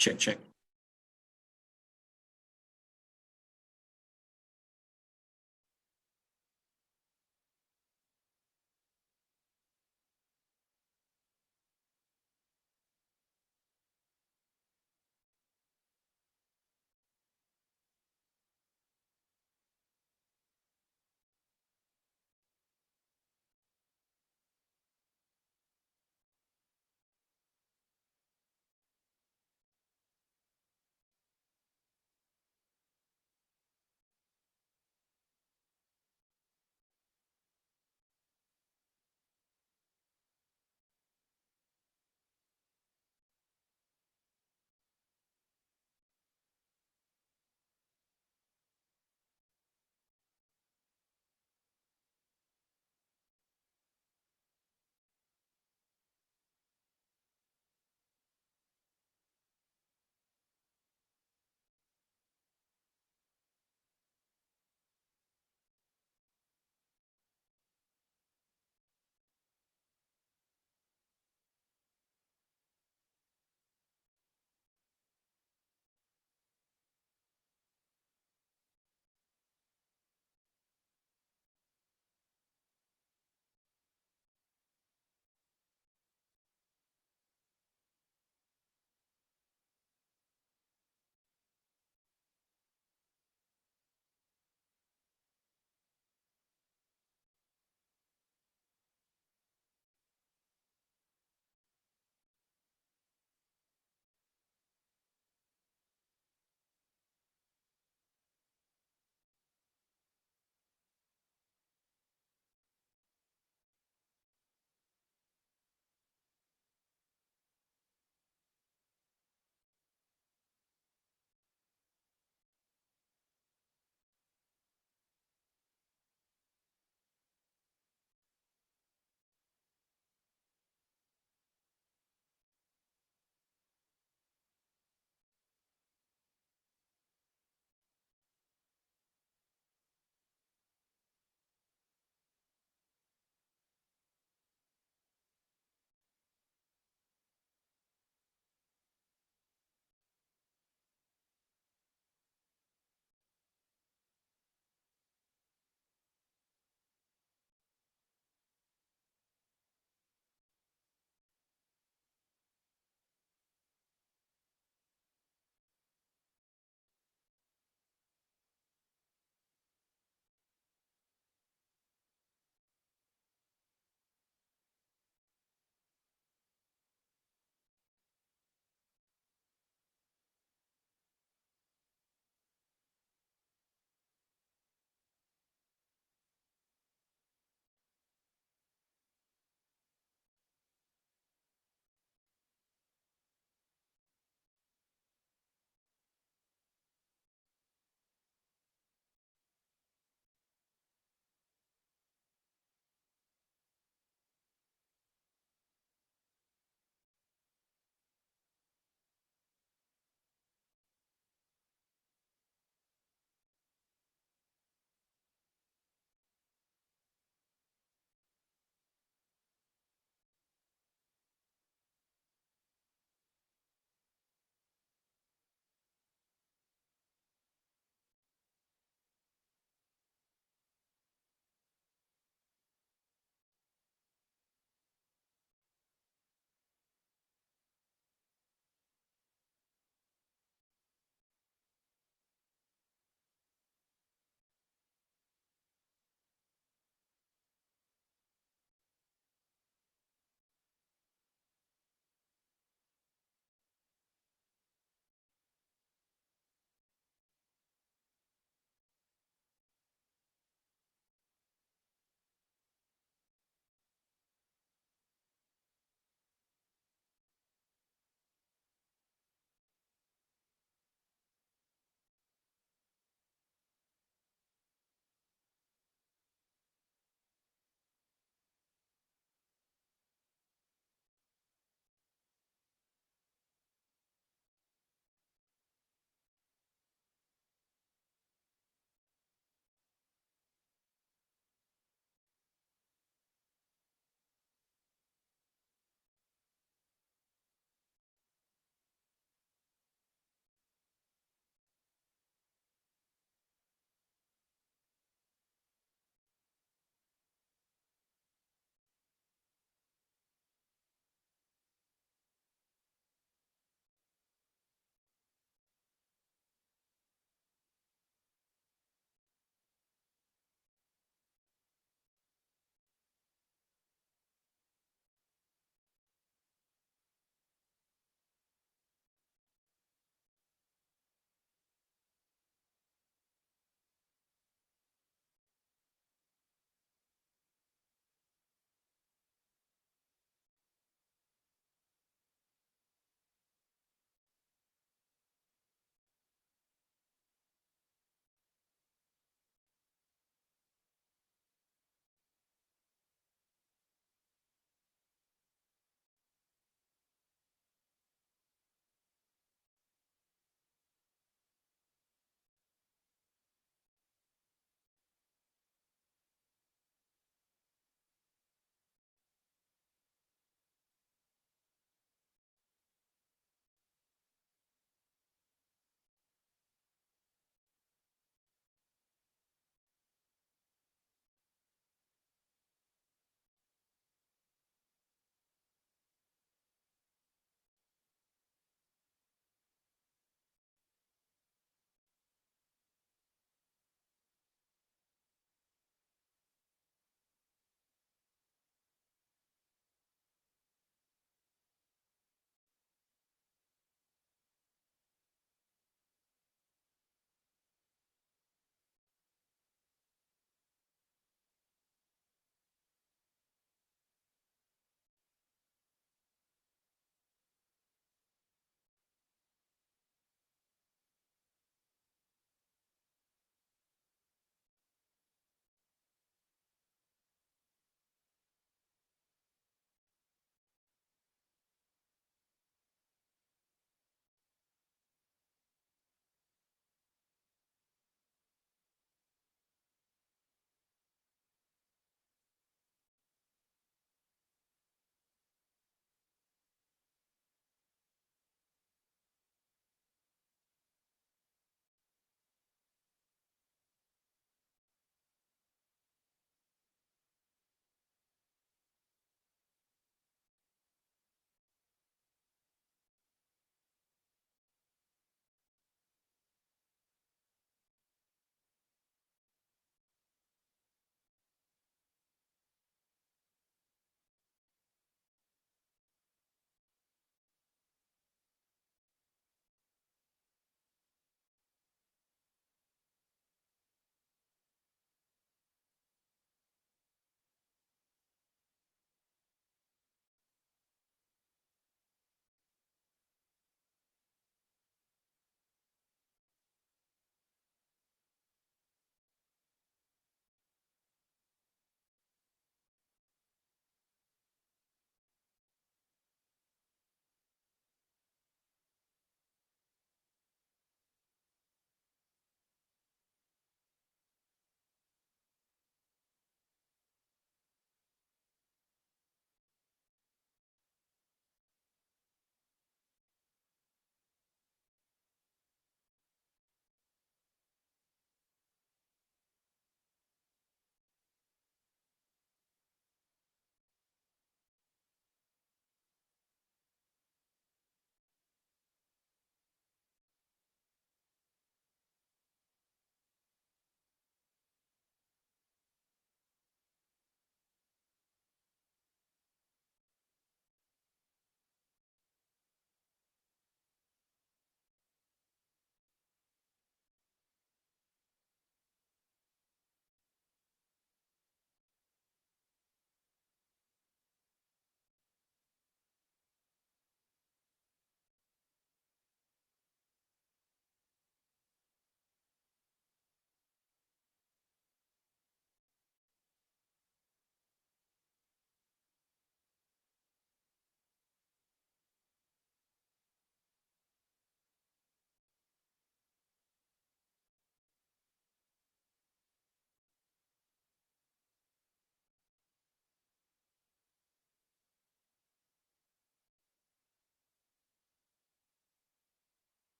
Check, check.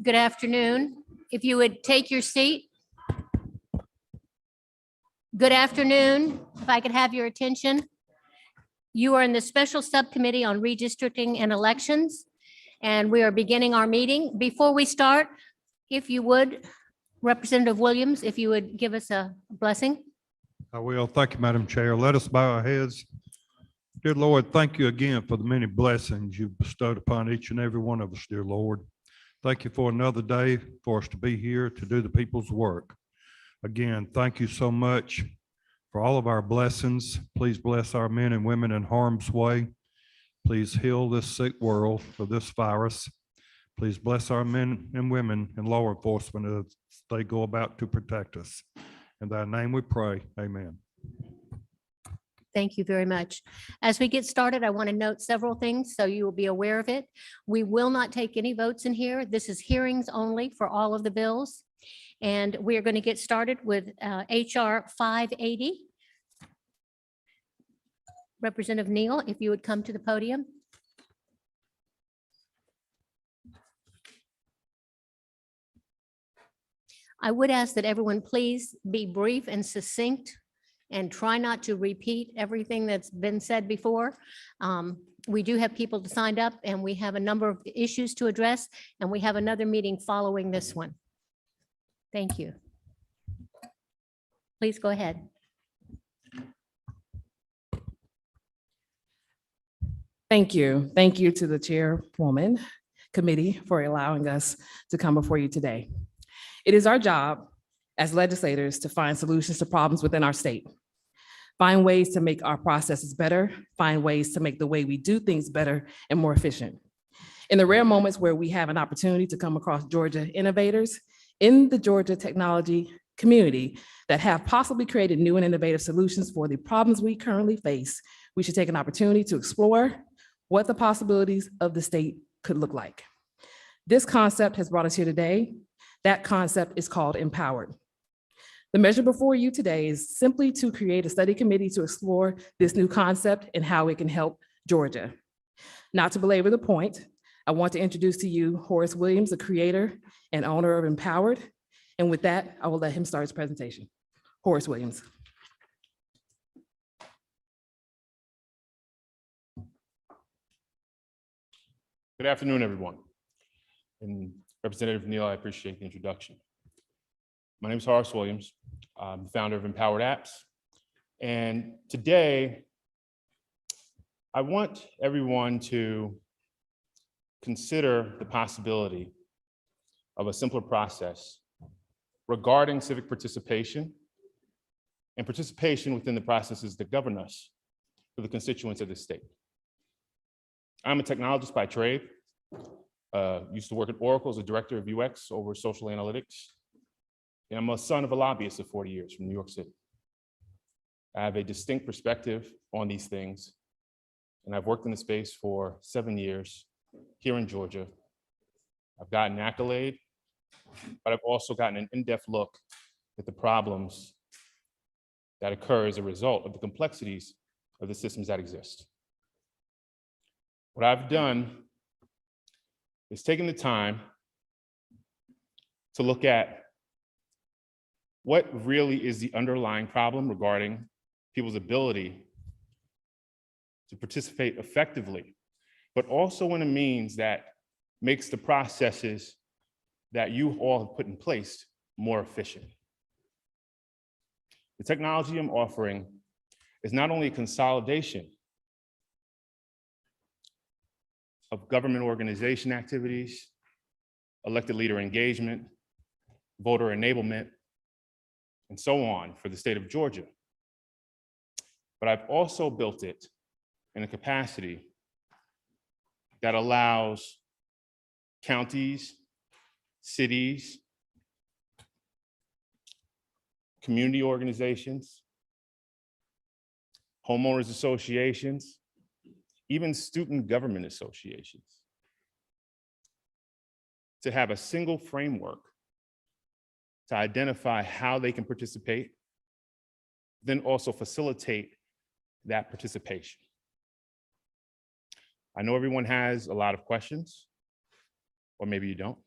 Good afternoon. If you would take your seat. Good afternoon. If I could have your attention. You are in the Special Subcommittee on Redistricting and Elections, and we are beginning our meeting. Before we start, if you would, Representative Williams, if you would give us a blessing. I will. Thank you, Madam Chair. Let us bow our heads. Dear Lord, thank you again for the many blessings you've bestowed upon each and every one of us, dear Lord. Thank you for another day for us to be here to do the people's work. Again, thank you so much for all of our blessings. Please bless our men and women in harm's way. Please heal this sick world of this virus. Please bless our men and women in law enforcement as they go about to protect us. In thy name we pray, amen. Thank you very much. As we get started, I want to note several things so you will be aware of it. We will not take any votes in here. This is hearings only for all of the bills. And we are going to get started with HR 580. Representative Neal, if you would come to the podium. I would ask that everyone please be brief and succinct and try not to repeat everything that's been said before. We do have people signed up and we have a number of issues to address, and we have another meeting following this one. Thank you. Please go ahead. Thank you. Thank you to the chairwoman committee for allowing us to come before you today. It is our job as legislators to find solutions to problems within our state, find ways to make our processes better, find ways to make the way we do things better and more efficient. In the rare moments where we have an opportunity to come across Georgia innovators in the Georgia technology community that have possibly created new and innovative solutions for the problems we currently face, we should take an opportunity to explore what the possibilities of the state could look like. This concept has brought us here today. That concept is called Empowered. The measure before you today is simply to create a study committee to explore this new concept and how it can help Georgia. Not to belabor the point, I want to introduce to you Horace Williams, the creator and owner of Empowered. And with that, I will let him start his presentation. Horace Williams. Good afternoon, everyone. And Representative Neal, I appreciate the introduction. My name is Horace Williams. I'm the founder of Empowered Apps. And today, I want everyone to consider the possibility of a simpler process regarding civic participation and participation within the processes that govern us for the constituents of the state. I'm a technologist by trade. Used to work at Oracle as a director of UX over social analytics. And I'm a son of a lobbyist of 40 years from New York City. I have a distinct perspective on these things, and I've worked in the space for 7 years here in Georgia. I've gotten an accolade, but I've also gotten an in-depth look at the problems that occur as a result of the complexities of the systems that exist. What I've done is taken the time to look at what really is the underlying problem regarding people's ability to participate effectively, but also in a means that makes the processes that you all have put in place more efficient. The technology I'm offering is not only a consolidation of government organization activities, elected leader engagement, voter enablement, and so on for the state of Georgia. But I've also built it in a capacity that allows counties, cities, community organizations, homeowners associations, even student government associations, to have a single framework to identify how they can participate, then also facilitate that participation. I know everyone has a lot of questions, or maybe you don't.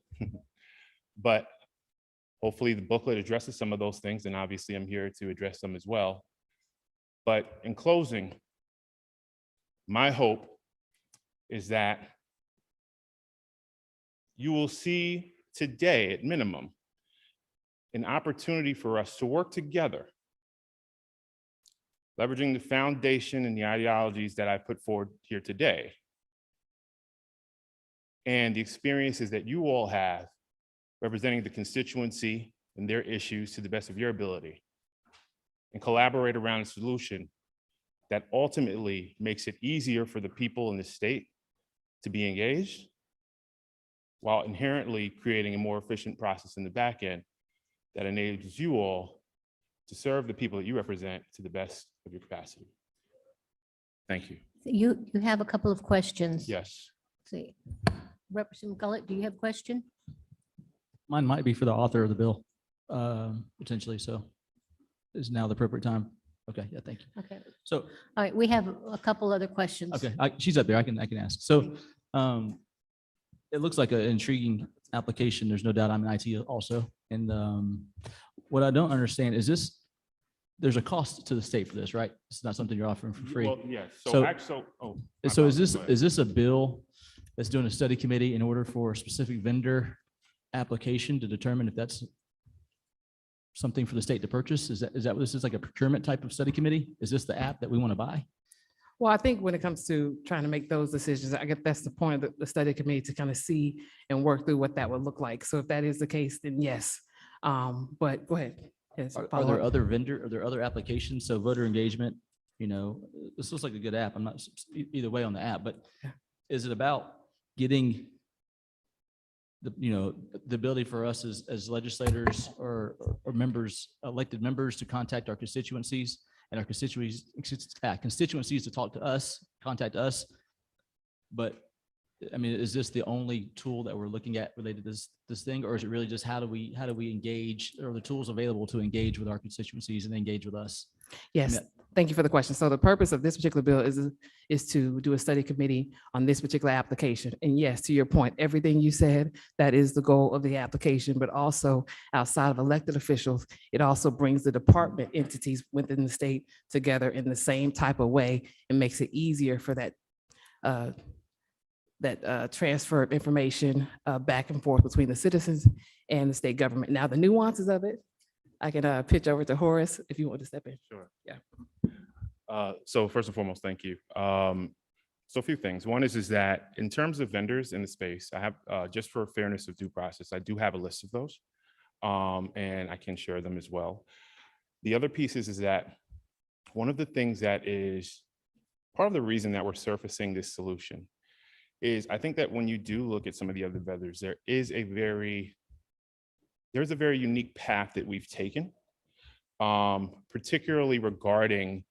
But hopefully the booklet addresses some of those things, and obviously I'm here to address them as well. But in closing, my hope is that you will see today, at minimum, an opportunity for us to work together, leveraging the foundation and the ideologies that I put forward here today, and the experiences that you all have representing the constituency and their issues to the best of your ability, and collaborate around a solution that ultimately makes it easier for the people in the state to be engaged, while inherently creating a more efficient process in the back end that enables you all to serve the people that you represent to the best of your capacity. Thank you. You have a couple of questions. Yes. See, Representative Gullett, do you have a question? Mine might be for the author of the bill, potentially. So is now the appropriate time? Okay, yeah, thank you. Okay, So, all right, we have a couple other questions. okay, she's up there. I can ask. So, it looks like an intriguing application. There's no doubt I'm in IT also. And what I don't understand is there's a cost to the state for this, right? It's not something you're offering for free. Well, yes. So- My So apologies. Go ahead. is this a bill that's doing a study committee in order for a specific vendor application to determine if that's something for the state to purchase? Is that what this is, like a procurement type of study committee? Is this the app that we want to buy? Well, I think when it comes to trying to make those decisions, I guess that's the point of the study committee, to kind of see and work through what that would look like. So if that is the case, then yes. But go ahead. Yes, Are follow there up. are there other applications? So voter engagement, this looks like a good app. I'm not either way on the app, but Yeah. is it about getting the ability for us as legislators or members, elected members, to contact our constituencies and our constituencies to talk to us, contact us? But I mean, is this the only tool that we're looking at related to this thing, or is it really just how do we engage, or the tools available to engage with our constituencies and engage with us? Yes, thank you for the question. So the purpose of this particular bill is to do a study committee on this particular application. And yes, to your point, everything you said, that is the goal of the application, but also outside of elected officials, it also brings the department entities within the state together in the same type of way and makes it easier for that transfer of information back and forth between the citizens and the state government. Now, the nuances of it, I can pitch over to Horace if you want to step in. Sure. Yeah. So first and foremost, thank you. So a few things. One is that in terms of vendors in the space, I have, just for fairness of due process, I do have a list of those, and I can share them as well. The other piece is that one of the things that is part of the reason that we're surfacing this solution is I think that when you do look at some of the other vendors, there's a very unique path that we've taken, particularly regarding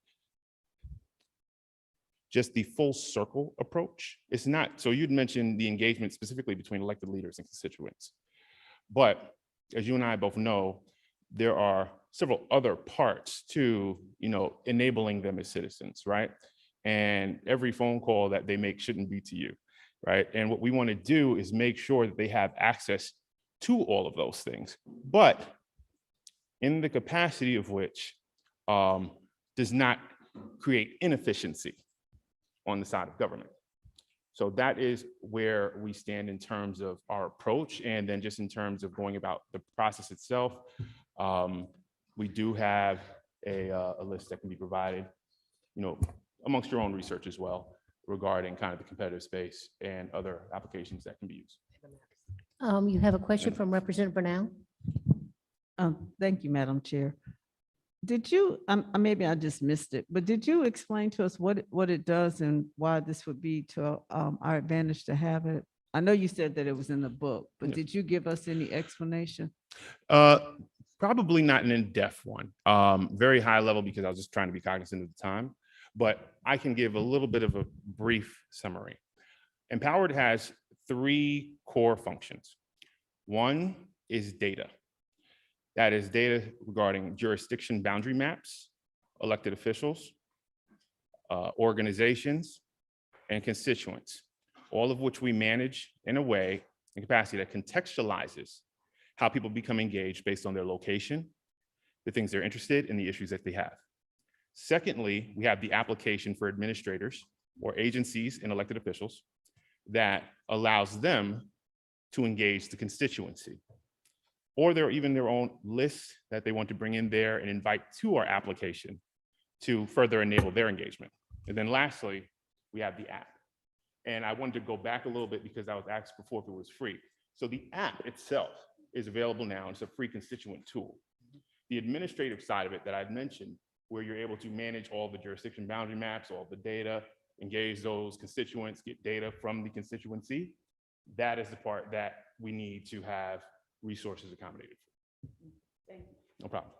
just the full circle approach. It's not, so you'd mentioned the engagement specifically between elected leaders and constituents. But as you and I both know, there are several other parts to, enabling them as citizens, right? And every phone call that they make shouldn't be to you, right? And what we want to do is make sure that they have access to all of those things, but in the capacity of which does not create inefficiency on the side of government. So that is where we stand in terms of our approach. And then just in terms of going about the process itself, we do have a list that can be provided, amongst your own research as well, regarding kind of the competitive space and other applications that can be used. You have a question from Representative Bernal? Thank you, Madam Chair. Did you, maybe I just missed it, but did you explain to us what it does and why this would be to our advantage to have it? I know you said that it was in the book, but Yeah. did you give us any explanation? Probably not an in-depth one, very high level, because I was just trying to be cognizant of the time, but I can give a little bit of a brief summary. Empowered has 3 core functions. One is data. That is data regarding jurisdiction boundary maps, elected officials, organizations, and constituents, all of which we manage in a way and capacity that contextualizes how people become engaged based on their location, the things they're interested in, the issues that they have. Secondly, we have the application for administrators or agencies and elected officials that allows them to engage the constituency. Or there are even their own lists that they want to bring in there and invite to our application to further enable their engagement. And then lastly, we have the app. And I wanted to go back a little bit because I was asked before if it was free. So the app itself is available now. It's a free constituent tool. The administrative side of it that I'd mentioned, where you're able to manage all the jurisdiction boundary maps, all the data, engage those constituents, get data from the constituency, that is the part that we need to have resources accommodated for. No problem.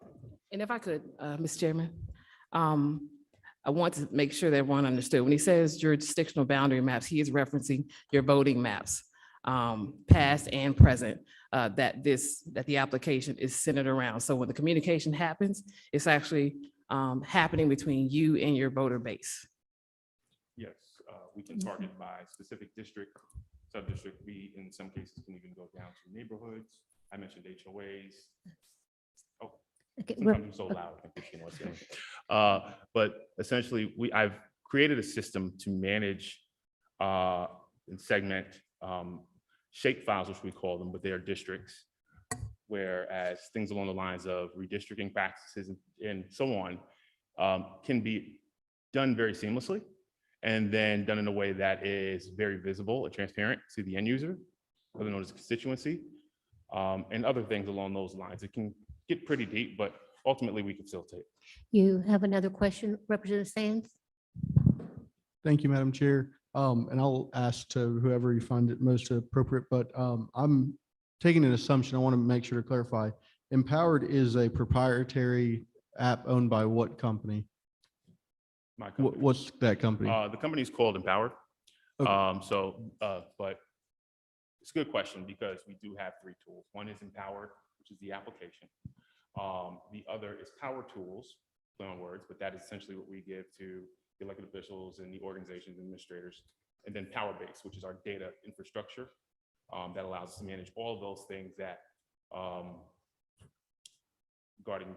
And if I could, Mr. Chairman, I want to make sure that everyone understood. When he says jurisdictional boundary maps, he is referencing your voting maps, past and present, that the application is centered around. So when the communication happens, it's actually happening between you and your voter base. Yes, we can target by specific district, sub-district. We, in some cases, can even go down to neighborhoods. I mentioned HOAs. Oh, Okay, sometimes I'm so loud. I think you know what's in it. But essentially, I've created a system to manage and segment shape files, which we call them, but they are districts. Whereas things along the lines of redistricting practices and so on can be done very seamlessly, and then done in a way that is very visible and transparent to the end user, otherwise known as constituency, and other things along those lines. It can get pretty deep, but ultimately we can facilitate. You have another question, Representative Sands? Thank you, Madam Chair. And I'll ask to whoever you find it most appropriate, but I'm taking an assumption. I want to make sure to clarify. Empowered is a proprietary app owned by what company? My company. What's that company? The company is called Empowered. Okay. But it's a good question because we do have three tools. One is Empowered, which is the application. The other is Power Tools, play on words, but that is essentially what we give to the elected officials and the organizations, administrators, and then Power Base, which is our data infrastructure that allows us to manage all of those things that regarding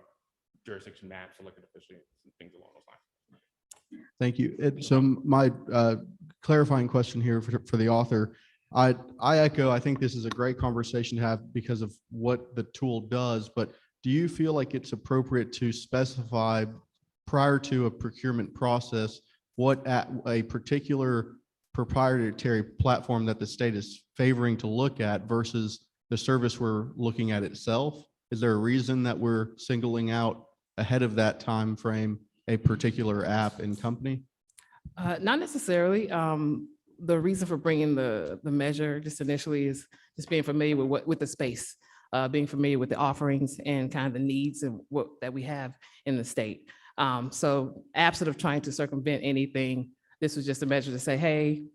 jurisdiction maps, elected officials, and things along those lines. Thank you. So my clarifying question here for the author, I echo, I think this is a great conversation to have because of what the tool does, but do you feel like it's appropriate to specify prior to a procurement process what a particular proprietary platform that the state is favoring to look at versus the service we're looking at itself? Is there a reason that we're singling out ahead of that time frame a particular app and company? Not necessarily. The reason for bringing the measure just initially is just being familiar with the space, being familiar with the offerings and kind of the needs and what that we have in the state. So absent of trying to circumvent anything, this was just a measure to say, hey,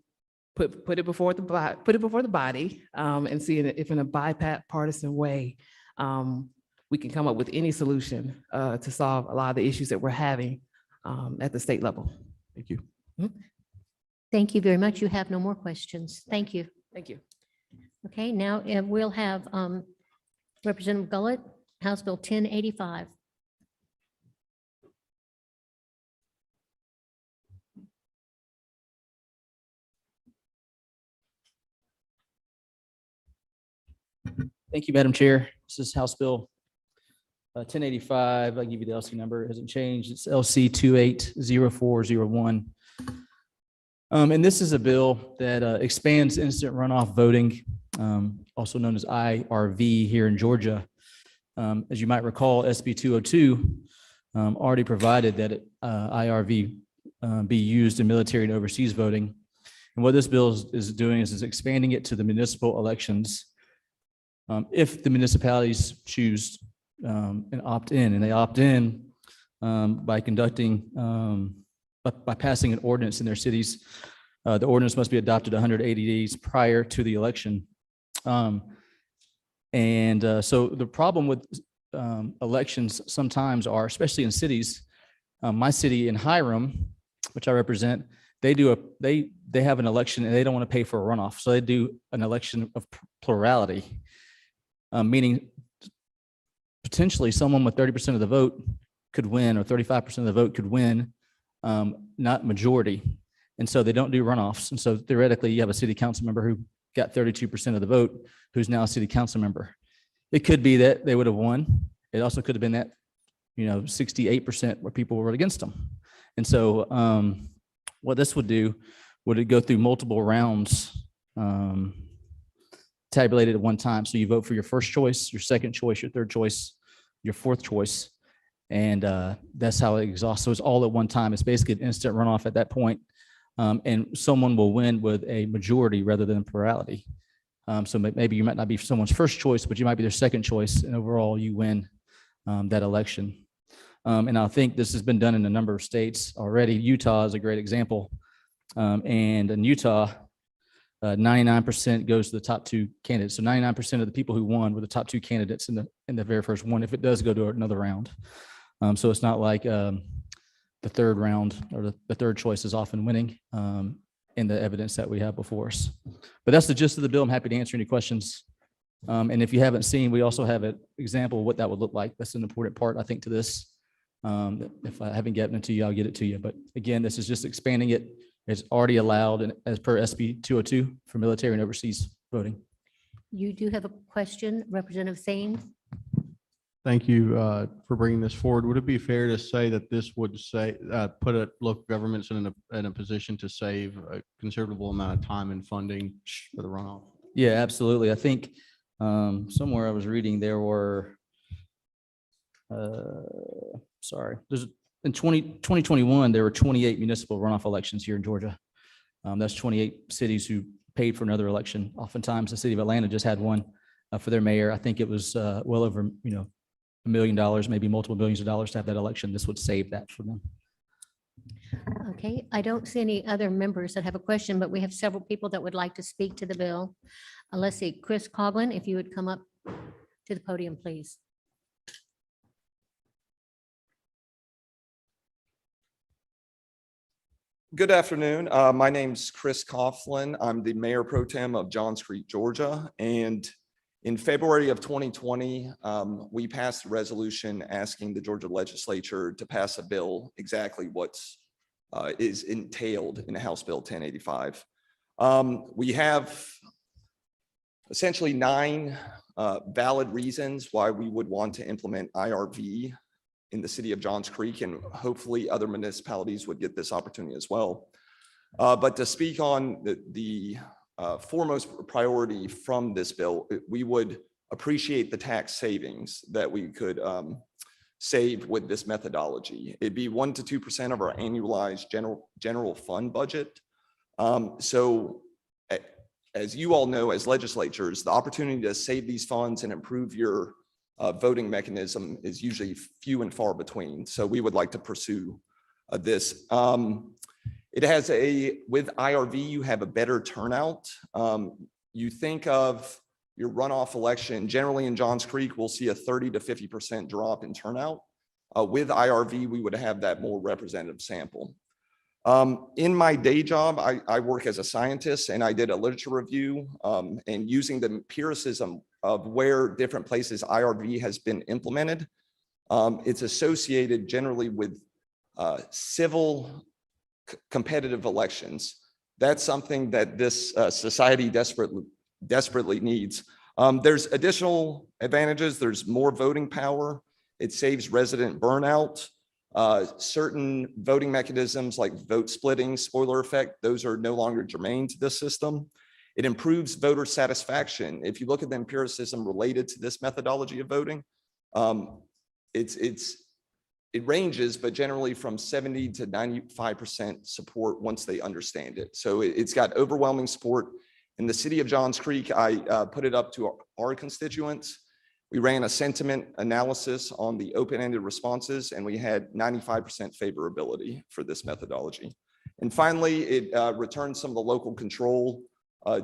put it before the body and see if in a bipartisan way we can come up with any solution to solve a lot of the issues that we're having at the state level. Thank you. Thank you very much. You have no more questions. Thank you. Thank you. Okay, now we'll have Representative Gullett, House Bill 1085. Thank you, Madam Chair. This is House Bill 1085. I'll give you the LC number. It hasn't changed. It's LC 280401. And this is a bill that expands instant runoff voting, also known as IRV here in Georgia. As you might recall, SB 202 already provided that IRV be used in military and overseas voting. And what this bill is doing is expanding it to the municipal elections. If the municipalities choose and opt in, and they opt in by conducting, by passing an ordinance in their cities, the ordinance must be adopted 180 days prior to the election. So the problem with elections sometimes are, especially in cities, my city in Hiram, which I represent, they have an election and they don't want to pay for a runoff. So they do an election of plurality. meaning potentially someone with 30% of the vote could win, or 35% of the vote could win, not majority. And so they don't do runoffs. And so theoretically, you have a city council member who got 32% of the vote, who's now a city council member. It could be that they would have won. It also could have been that, 68% where people were against them. And so what this would do, would it go through multiple rounds, tabulated at one time. So you vote for your first choice, your second choice, your third choice, your fourth choice. And that's how it exhausts. So it's all at one time. It's basically an instant runoff at that point. And someone will win with a majority rather than a plurality. So maybe you might not be someone's first choice, but you might be their second choice. And overall, you win that election. And I think this has been done in a number of states already. Utah is a great example. And in Utah, 99% goes to the top two candidates. So 99% of the people who won were the top two candidates in the very first one, if it does go to another round. So it's not like the third round or the third choice is often winning in the evidence that we have before us. But that's the gist of the bill. I'm happy to answer any questions. And if you haven't seen, we also have an example of what that would look like. That's an important part, I think, to this. If I haven't gotten it to you, I'll get it to you. But again, this is just expanding it. It's already allowed as per SB 202 for military and overseas voting. You do have a question, Representative Thames? Thank you for bringing this forward. Would it be fair to say that this would put local governments in a position to save a considerable amount of time and funding for the runoff? Yeah, absolutely. I think somewhere I was reading there were, in 2021, there were 28 municipal runoff elections here in Georgia. That's 28 cities who paid for another election. Oftentimes, the city of Atlanta just had one for their mayor. I think it was well over, $1 million, maybe multiple millions of dollars to have that election. This would save that for them. Okay, I don't see any other members that have a question, but we have several people that would like to speak to the bill. Let's see, Chris Coughlin, if you would come up to the podium, please. Good afternoon. My name's Chris Coughlin. I'm the Mayor Pro Tem of Johns Creek, Georgia. And in February of 2020, we passed a resolution asking the Georgia legislature to pass a bill exactly what is entailed in House Bill 1085. We have essentially 9 valid reasons why we would want to implement IRV in the city of Johns Creek, and hopefully other municipalities would get this opportunity as well. But to speak on the foremost priority from this bill, we would appreciate the tax savings that we could save with this methodology. It'd be 1 to 2% of our annualized general fund budget. So as you all know, as legislatures, the opportunity to save these funds and improve your voting mechanism is usually few and far between. So we would like to pursue this. It has with IRV, you have a better turnout. You think of your runoff election, generally in Johns Creek, we'll see a 30 to 50% drop in turnout. With IRV, we would have that more representative sample. In my day job, I work as a scientist, and I did a literature review and using the empiricism of where different places IRV has been implemented. It's associated generally with civil competitive elections. That's something that this society desperately needs. There's additional advantages. There's more voting power. It saves resident burnout. Certain voting mechanisms like vote splitting, spoiler effect, those are no longer germane to this system. It improves voter satisfaction. If you look at the empiricism related to this methodology of voting, it ranges, but generally from 70 to 95% support once they understand it. So it's got overwhelming support. In the city of Johns Creek, I put it up to our constituents. We ran a sentiment analysis on the open-ended responses, and we had 95% favorability for this methodology. And finally, it returns some of the local control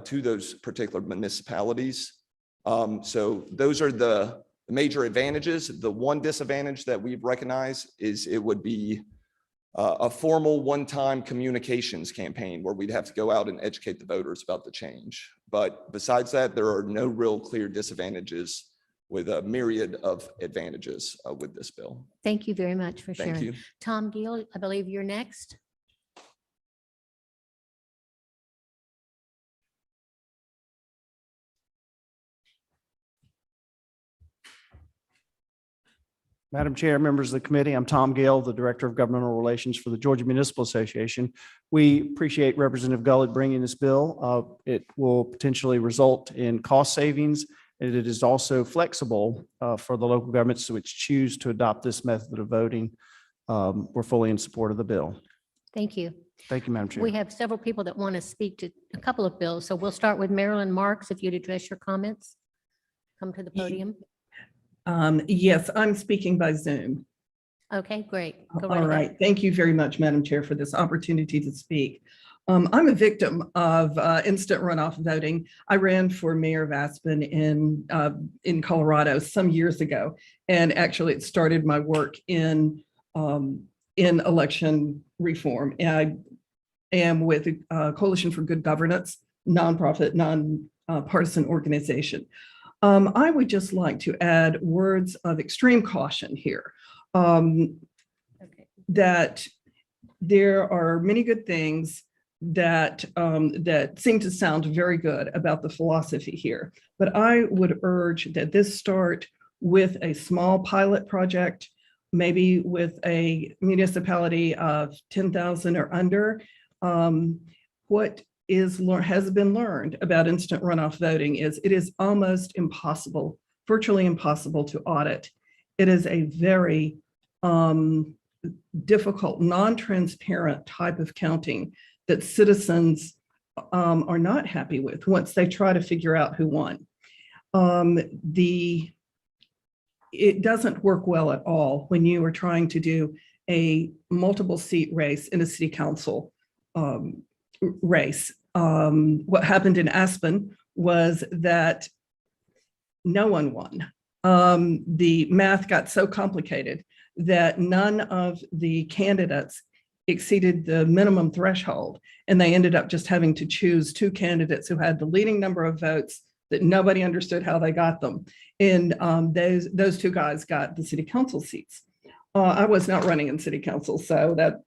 to those particular municipalities. So those are the major advantages. The one disadvantage that we've recognized is it would be a formal one-time communications campaign where we'd have to go out and educate the voters about the change. But besides that, there are no real clear disadvantages with a myriad of advantages with this bill. Thank you very much for Thank sharing. you. Tom Gill, I believe you're next. Madam Chair, members of the committee, I'm Tom Gale, the Director of Governmental Relations for the Georgia Municipal Association. We appreciate Representative Gullett bringing this bill. It will potentially result in cost savings, and it is also flexible for the local governments which choose to adopt this method of voting. We're fully in support of the bill. Thank you. Thank you, Madam Chair. We have several people that want to speak to a couple of bills. So we'll start with Marilyn Marks. If you'd address your comments, come to the podium. Yes, I'm speaking by Zoom. Okay, great. Go All ahead. right. Thank you very much, Madam Chair, for this opportunity to speak. I'm a victim of instant runoff voting. I ran for mayor of Aspen in Colorado some years ago, and actually it started my work in election reform. And I am with Coalition for Good Governance, nonprofit, non-partisan organization. I would just like to add words of extreme caution here. That there are many good things that seem to sound very good about the philosophy here, but I would urge that this start with a small pilot project, maybe with a municipality of 10,000 or under. What has been learned about instant runoff voting is it is almost impossible, virtually impossible to audit. It is a very difficult, non-transparent type of counting that citizens are not happy with once they try to figure out who won. It doesn't work well at all when you are trying to do a multiple seat race in a city council race. What happened in Aspen was that no one won. The math got so complicated that none of the candidates exceeded the minimum threshold, and they ended up just having to choose two candidates who had the leading number of votes that nobody understood how they got them. And those two guys got the city council seats. I was not running in city council, so that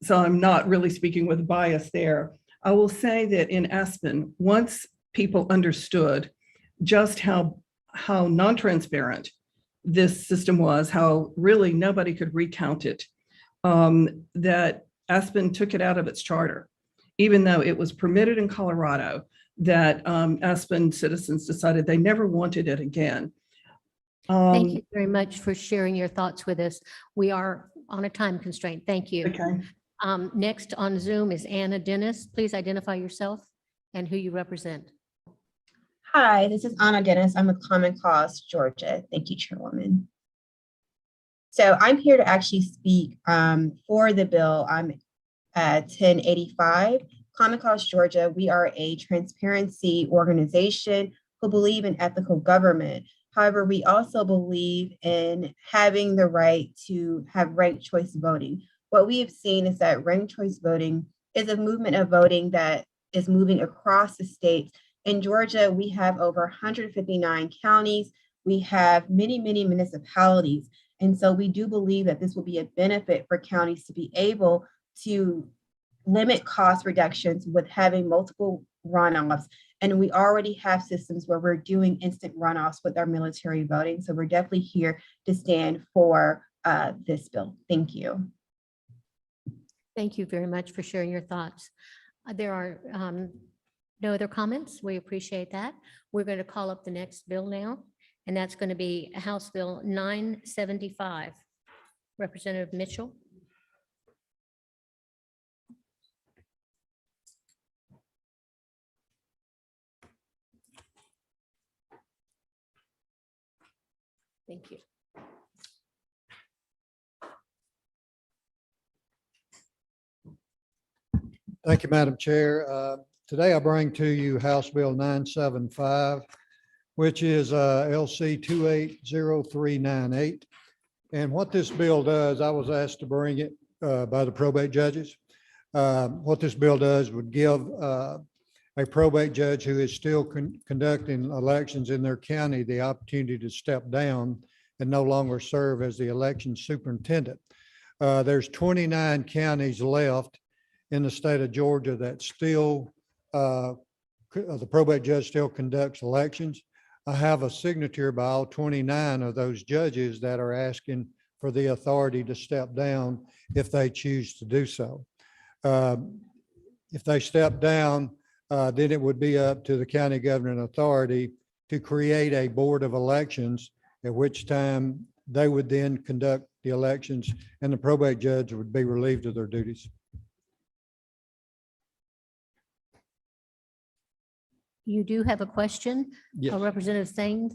so I'm not really speaking with bias there. I will say that in Aspen, once people understood just how non-transparent this system was, how really nobody could recount it, that Aspen took it out of its charter, even though it was permitted in Colorado, that Aspen citizens decided they never wanted it again. Thank you very much for sharing your thoughts with us. We are on a time constraint. Thank you. Okay. Next on Zoom is Anna Dennis. Please identify yourself and who you represent. Hi, this is Anna Dennis. I'm with Common Cause Georgia. Thank you, Chairwoman. So I'm here to actually speak for the bill. I'm 1085. Common Cause Georgia, we are a transparency organization who believe in ethical government. However, we also believe in having the right to have ranked choice voting. What we have seen is that ranked choice voting is a movement of voting that is moving across the states. In Georgia, we have over 159 counties. We have many, many municipalities. And so we do believe that this will be a benefit for counties to be able to limit cost reductions with having multiple runoffs. And we already have systems where we're doing instant runoffs with our military voting. So we're definitely here to stand for this bill. Thank you. Thank you very much for sharing your thoughts. There are no other comments. We appreciate that. We're going to call up the next bill now, and that's going to be House Bill 975. Representative Mitchell. Thank you. Thank you, Madam Chair. Today I bring to you House Bill 975, which is LC 280398. And what this bill does, I was asked to bring it by the probate judges. What this bill does would give a probate judge who is still conducting elections in their county the opportunity to step down and no longer serve as the election superintendent. There's 29 counties left in the state of Georgia that still, the probate judge still conducts elections. I have a signature by all 29 of those judges that are asking for the authority to step down if they choose to do so. If they step down, then it would be up to the county governing authority to create a board of elections, at which time they would then conduct the elections and the probate judge would be relieved of their duties. You do have a question? Yes. Representative Thames?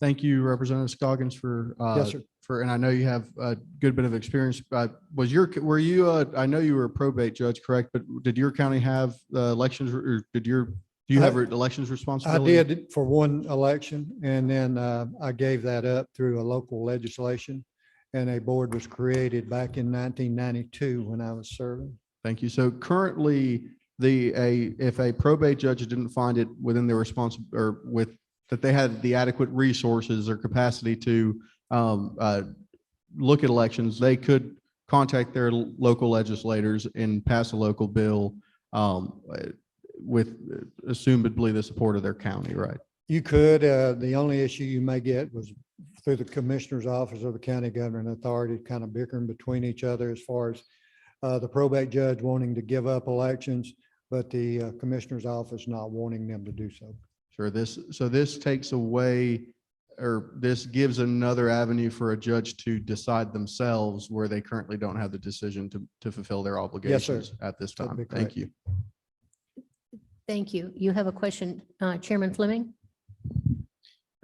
Thank you, Representative Scoggins, for, Yes, sir. and I know you have a good bit of experience. I know you were a probate judge, correct? But did your county have elections, or do you have elections I responsibility? did for one election, and then I gave that up through a local legislation, and a board was created back in 1992 when I was serving. Thank you. So currently, if a probate judge didn't find it within their that they had the adequate resources or capacity to look at elections, they could contact their local legislators and pass a local bill with assumably the support of their county, right? You could, the only issue you may get was through the commissioner's office or the county governing authority kind of bickering between each other as far as the probate judge wanting to give up elections, but the commissioner's office not wanting them to do so. Sure. This takes away, or this gives another avenue for a judge to decide themselves where they currently don't have the decision to fulfill their obligations at this That'd time. be Thank correct. you. Thank you. You have a question, Chairman Fleming?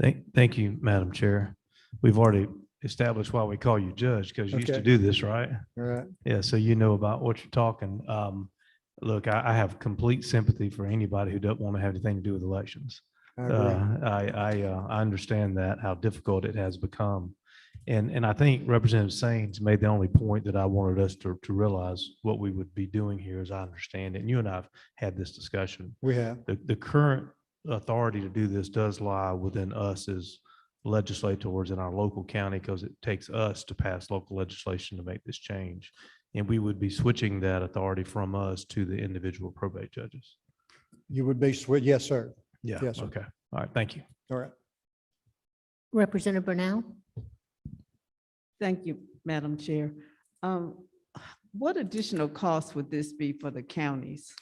Thank you, Madam Chair. We've already established why we call you judge, because you used to Okay. do this, right? All right. Yeah, so you know about what you're talking. Look, I have complete sympathy for anybody who doesn't want to have anything to do with elections. I agree. I understand that, how difficult it has become. And I think Representative Saines made the only point that I wanted us to realize what we would be doing here, as I understand it. And you and I have had this discussion. We have. The current authority to do this does lie within us as legislators in our local county, because it takes us to pass local legislation to make this change. And we would be switching that authority from us to the individual probate judges. You would be, yes, sir. Yeah. Yes, sir. Okay. All right. Thank you. All right. Representative Burnell? Thank you, Madam Chair. What additional costs would this be for the counties?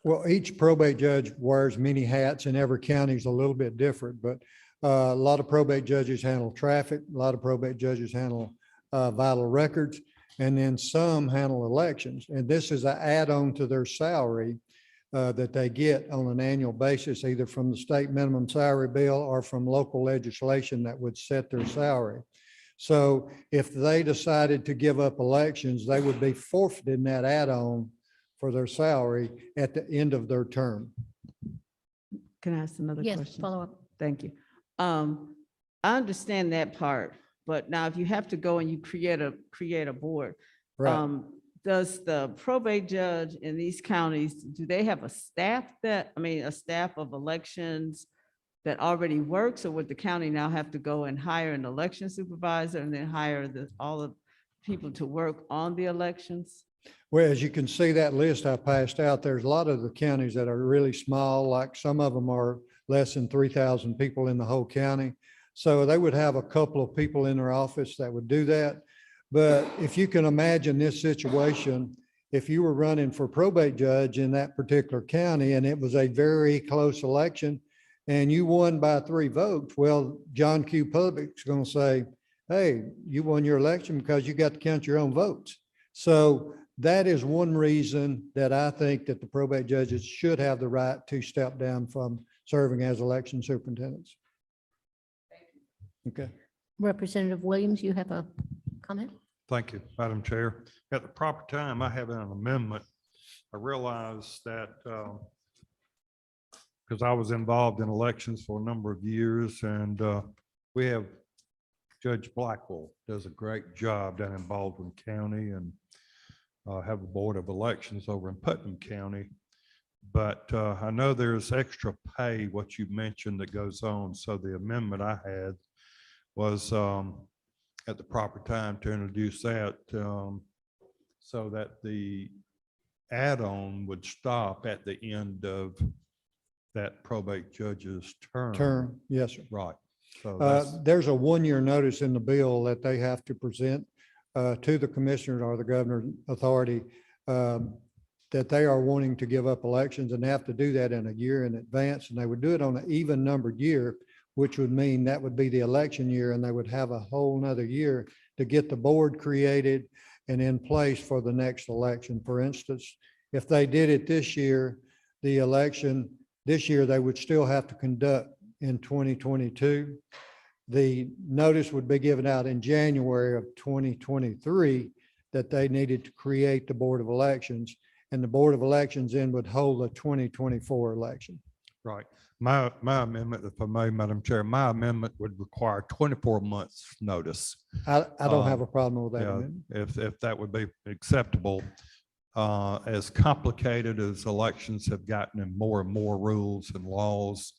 Well, each probate judge wears many hats, and every county is a little bit different, but a lot of probate judges handle traffic. A lot of probate judges handle vital records, and then some handle elections. And this is an add-on to their salary that they get on an annual basis, either from the state minimum salary bill or from local legislation that would set their salary. So if they decided to give up elections, they would be forfeiting that add-on for their salary at the end of their term. Can I ask another Yes, question? follow up. Thank you. I understand that part, but now if you have to go and you create a board, Right. does the probate judge in these counties, do they have a staff a staff of elections that already works, or would the county now have to go and hire an election supervisor and then hire all the people to work on the elections? Well, as you can see that list I passed out, there's a lot of the counties that are really small, like some of them are less than 3,000 people in the whole county. So they would have a couple of people in their office that would do that. But if you can imagine this situation, if you were running for probate judge in that particular county and it was a very close election and you won by 3 votes, well, John Q. Public's going to say, hey, you won your election because you got to count your own votes. So that is one reason that I think that the probate judges should have the right to step down from serving as election superintendents. Okay. Representative Williams, you have a comment? Thank you, Madam Chair. At the proper time, I have an amendment. I realize that because I was involved in elections for a number of years, and we have Judge Blackwell does a great job down in Baldwin County, and have a board of elections over in Putnam County. But I know there's extra pay, what you mentioned, that goes on. So the amendment I had was at the proper time to introduce that so that the add-on would stop at the end of that probate judge's Term, yes, sir. Right. So that's, There's a 1-year notice in the bill that they have to present to the commissioner or the governor's authority that they are wanting to give up elections, and they have to do that in a year in advance, and they would do it on an even numbered year, which would mean that would be the election year, and they would have a whole nother year to get the board created and in place for the next election. For instance, if they did it this year, the election this year, they would still have to conduct in 2022. The notice would be given out in January of 2023 that they needed to create the Board of Elections, and the Board of Elections then would hold a 2024 election. right. My amendment, if I may, Madam Chair, my amendment would require 24 months notice. I don't have a problem with that Yeah, amendment. if that would be acceptable. As complicated as elections have gotten and more rules and laws,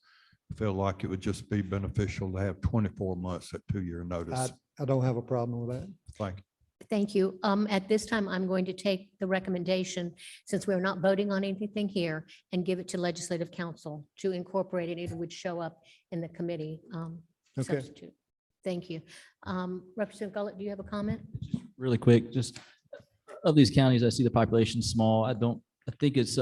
I feel like it would just be beneficial to have 24 months at 2-year notice. I don't have a problem with that. Thank you. Thank you. At this time, I'm going to take the recommendation, since we're not voting on anything here, and give it to Legislative Council to incorporate it. It would show up in the committee Okay. substitute. Thank you. Representative Gullett, do you have a comment? Really quick, just of these counties, I see the population small. I think it's,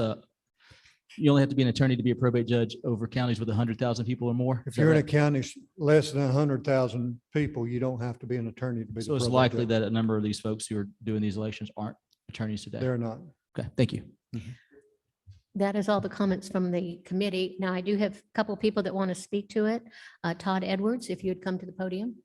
you only have to be an attorney to be a probate judge over counties with 100,000 people or more. If Is that you're in a right? county less than 100,000 people, you don't have to be an attorney to be. So the it's probate likely judge. that a number of these folks who are doing these elections aren't attorneys today. They're not. Okay, thank you. That is all the comments from the committee. Now, I do have a couple of people that want to speak to it. Todd Edwards, if you'd come to the podium.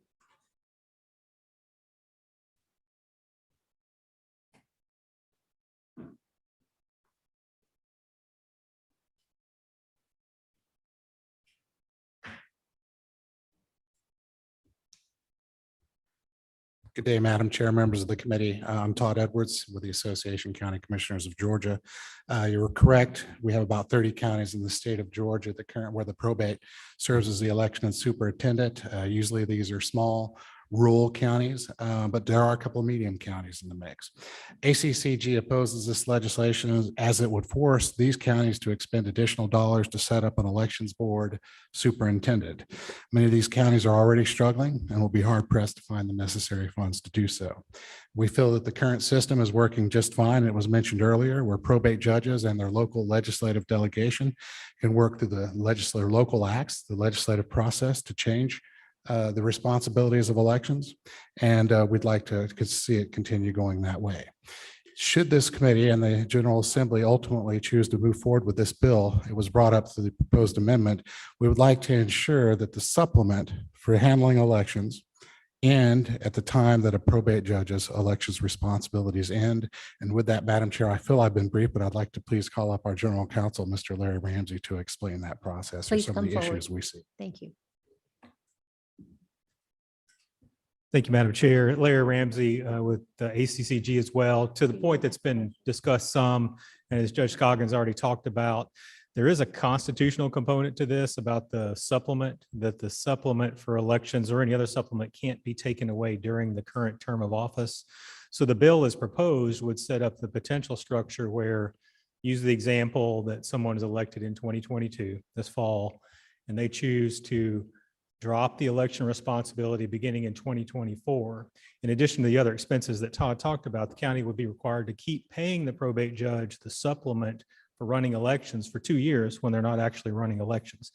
Good day, Madam Chair, members of the committee. I'm Todd Edwards with the Association of County Commissioners of Georgia. You were correct. We have about 30 counties in the state of Georgia where the probate serves as the election and superintendent. Usually these are small rural counties, but there are a couple of medium counties in the mix. ACCG opposes this legislation as it would force these counties to expend additional dollars to set up an elections board superintendent. Many of these counties are already struggling and will be hard pressed to find the necessary funds to do so. We feel that the current system is working just fine. It was mentioned earlier where probate judges and their local legislative delegation can work through the local acts, the legislative process to change the responsibilities of elections, and we'd like to see it continue going that way. Should this committee and the General Assembly ultimately choose to move forward with this bill, it was brought up through the proposed amendment, we would like to ensure that the supplement for handling elections end at the time that a probate judge's elections responsibilities end. And with that, Madam Chair, I feel I've been brief, but I'd like to please call up our General Counsel, Mr. Larry Ramsey, to explain that process or Please some of come the forward. issues we see. Thank you. Thank you, Madam Chair. Larry Ramsey with the ACCG as well. To the point that's been discussed some, and as Judge Scoggins already talked about, there is a constitutional component to this about the supplement, that the supplement for elections or any other supplement can't be taken away during the current term of office. So the bill as proposed would set up the potential structure where, use the example that someone is elected in 2022 this fall, and they choose to drop the election responsibility beginning in 2024. In addition to the other expenses that Todd talked about, the county would be required to keep paying the probate judge the supplement for running elections for 2 years when they're not actually running elections.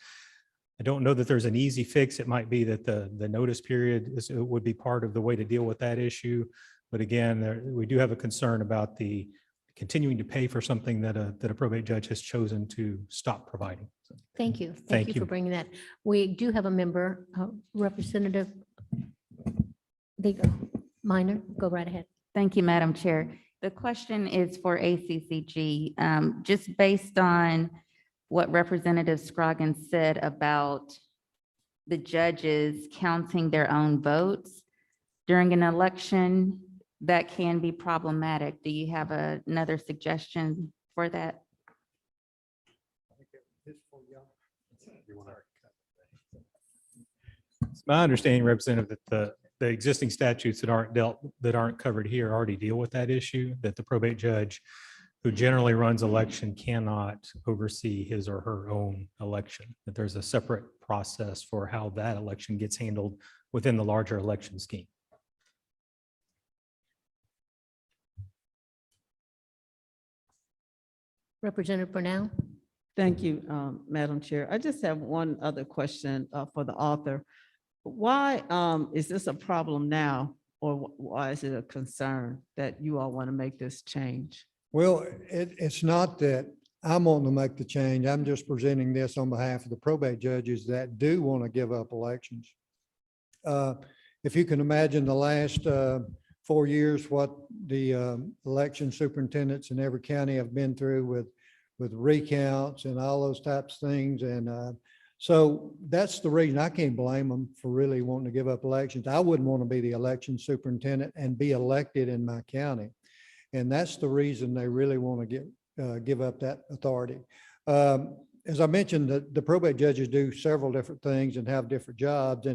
I don't know that there's an easy fix. It might be that the notice period would be part of the way to deal with that issue. But again, we do have a concern about the continuing to pay for something that a probate judge has chosen to stop providing. So, Thank you. Thank Thank you you. for bringing that. We do have a member, Representative Minor. Go right ahead. Thank you, Madam Chair. The question is for ACCG. Just based on what Representative Scroggins said about the judges counting their own votes during an election, that can be problematic. Do you have another suggestion for that? My understanding, Representative, that the existing statutes that aren't covered here already deal with that issue, that the probate judge who generally runs election cannot oversee his or her own election, that there's a separate process for how that election gets handled within the larger election scheme. Representative Brunel. Thank you, Madam Chair. I just have one other question for the author. Why is this a problem now, or why is it a concern that you all want to make this change? Well, it's not that I'm wanting to make the change. I'm just presenting this on behalf of the probate judges that do want to give up elections. If you can imagine the last 4 years, what the election superintendents in every county have been through with recounts and all those types of things. And so that's the reason. I can't blame them for really wanting to give up elections. I wouldn't want to be the election superintendent and be elected in my county. And that's the reason they really want to give up that authority. As I mentioned, the probate judges do several different things and have different jobs.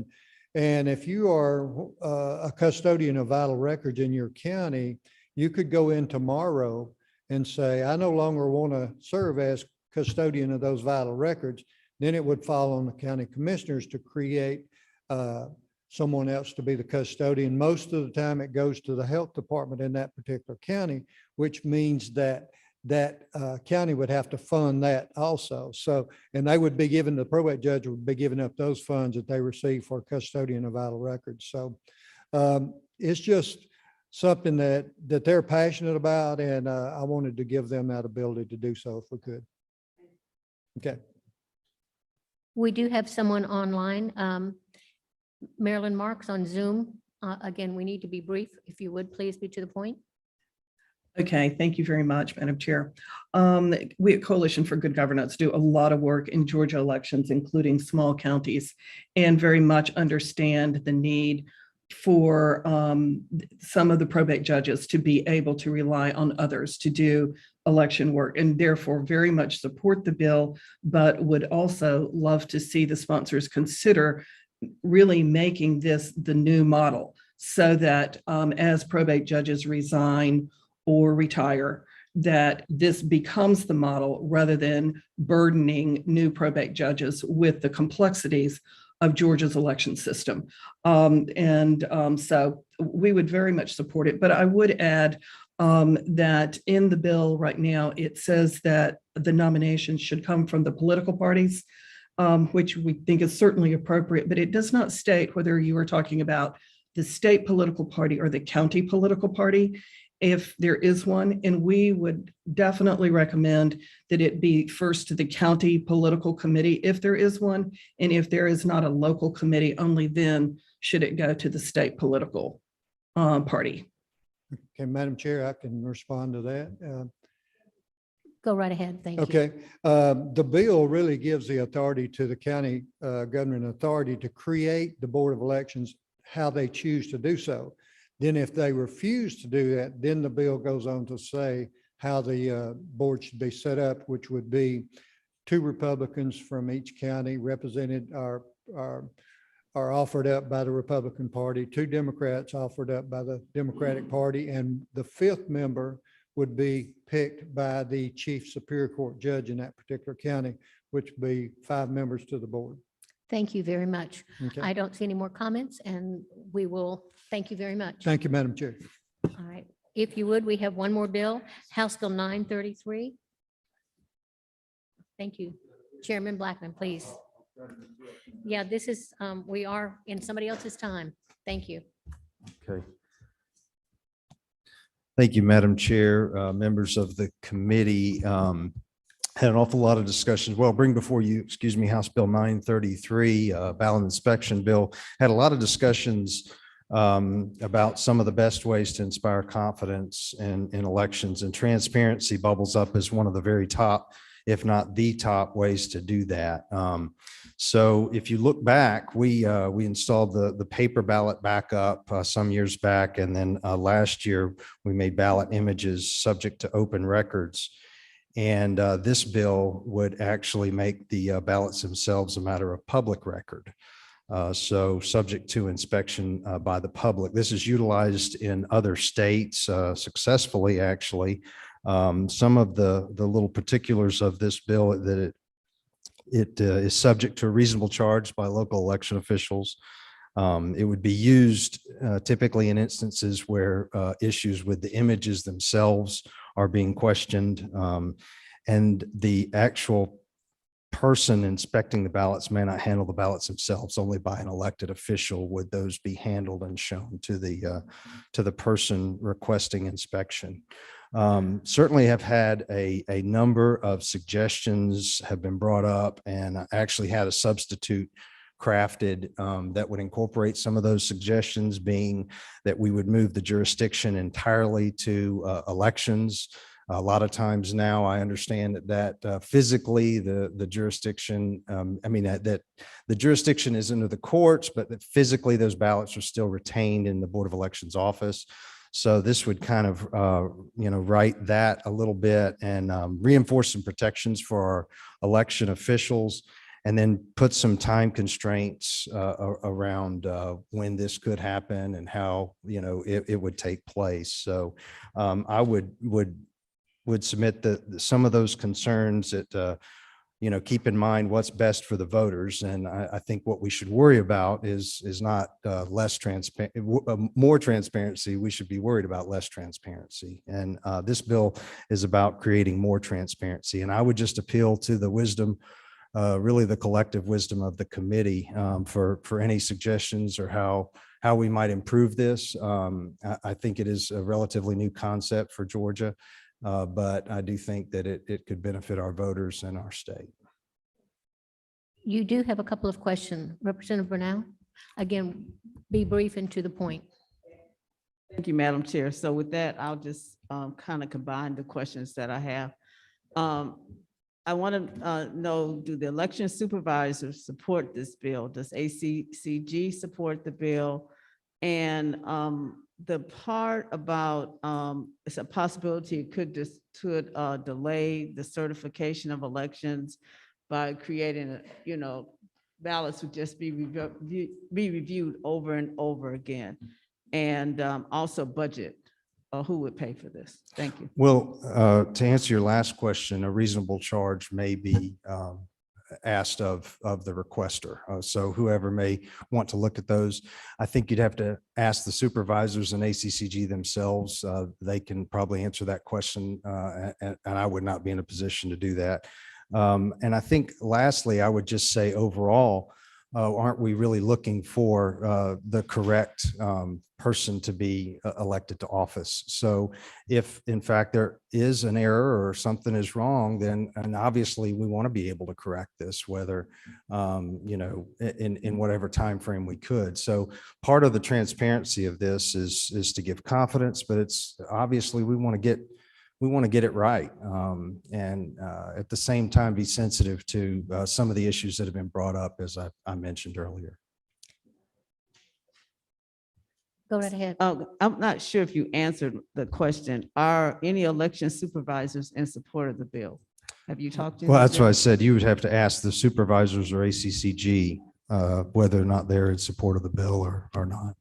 And if you are a custodian of vital records in your county, you could go in tomorrow and say, I no longer want to serve as custodian of those vital records. Then it would fall on the county commissioners to create someone else to be the custodian. Most of the time it goes to the health department in that particular county, which means that county would have to fund that also. So, and they would be given, the probate judge would be giving up those funds that they receive for custodian of vital records. So it's just something that they're passionate about, and I wanted to give them that ability to do so if we could. Okay. We do have someone online. Marilyn Marks on Zoom. Again, we need to be brief. If you would, please be to the point. Okay, thank you very much, Madam Chair. We at Coalition for Good Governance do a lot of work in Georgia elections, including small counties, and very much understand the need for some of the probate judges to be able to rely on others to do election work, and therefore very much support the bill, but would also love to see the sponsors consider really making this the new model, so that as probate judges resign or retire, that this becomes the model rather than burdening new probate judges with the complexities of Georgia's election system. So we would very much support it, but I would add that in the bill right now, it says that the nominations should come from the political parties, which we think is certainly appropriate, but it does not state whether you are talking about the state political party or the county political party, if there is one. And we would definitely recommend that it be first to the county political committee, if there is one. And if there is not a local committee, only then should it go to the state political party. Okay, Madam Chair, I can respond to that. Go right ahead. Thank you. Okay, the bill really gives the authority to the county government authority to create the Board of Elections how they choose to do so. Then if they refuse to do that, then the bill goes on to say how the board should be set up, which would be 2 Republicans from each county represented are offered up by the Republican Party, 2 Democrats offered up by the Democratic Party, and the 5th member would be picked by the chief superior court judge in that particular county, which would be 5 members to the board. Thank you very much. Okay. I don't see any more comments, and we will, thank you very much. Thank you, Madam Chair. All right. If you would, we have one more bill, House Bill 933. Thank you. Chairman Blackman, please. Yeah, this is, we are in somebody else's time. Thank you. Okay. Thank you, Madam Chair, members of the committee. Had an awful lot of discussions. Well, bring before you, excuse me, House Bill 933, ballot inspection bill. Had a lot of discussions about some of the best ways to inspire confidence in elections, and transparency bubbles up as one of the very top, if not the top ways to do that. So if you look back, we installed the paper ballot back up some years back, and then last year we made ballot images subject to open records. And this bill would actually make the ballots themselves a matter of public record. So subject to inspection by the public. This is utilized in other states successfully, actually. Some of the little particulars of this bill that it is subject to a reasonable charge by local election officials. It would be used typically in instances where issues with the images themselves are being questioned, and the actual person inspecting the ballots may not handle the ballots themselves. Only by an elected official would those be handled and shown to the person requesting inspection. Certainly have had a number of suggestions have been brought up, and I actually had a substitute crafted that would incorporate some of those suggestions, being that we would move the jurisdiction entirely to elections. A lot of times now, I understand that physically the jurisdiction, that the jurisdiction is under the courts, but that physically those ballots are still retained in the Board of Elections office. So this would kind of, right that a little bit and reinforce some protections for our election officials, and then put some time constraints around when this could happen and how, it would take place. So I would submit that some of those concerns that, keep in mind what's best for the voters. And I think what we should worry about is not less transparent, more transparency. We should be worried about less transparency. And this bill is about creating more transparency. And I would just appeal to the wisdom, really the collective wisdom of the committee for any suggestions or how we might improve this. I think it is a relatively new concept for Georgia. But I do think that it could benefit our voters and our state. You do have a couple of questions. Representative Bernal, again, be brief and to the point. Thank you, Madam Chair. So with that, I'll just kind of combine the questions that I have. I want to know, do the election supervisors support this bill? Does ACCG support the bill? And the part about it's a possibility it could delay the certification of elections by creating, ballots would just be reviewed over and over again. And also budget, who would pay for this? Thank you. Well, to answer your last question, a reasonable charge may be asked of the requester. So whoever may want to look at those, I think you'd have to ask the supervisors and ACCG themselves. They can probably answer that question, and I would not be in a position to do that. And I think lastly, I would just say overall, aren't we really looking for the correct person to be elected to office? So if in fact there is an error or something is wrong, then, and obviously we want to be able to correct this, whether, in whatever time frame we could. So part of the transparency of this is to give confidence, but it's obviously we want to get it right. And at the same time, be sensitive to some of the issues that have been brought up, as I mentioned earlier. Go right ahead. I'm not sure if you answered the question. Are any election supervisors in support of the bill? Have you talked to? Well, that's why I said you would have to ask the supervisors or ACCG whether or not they're in support of the bill or not.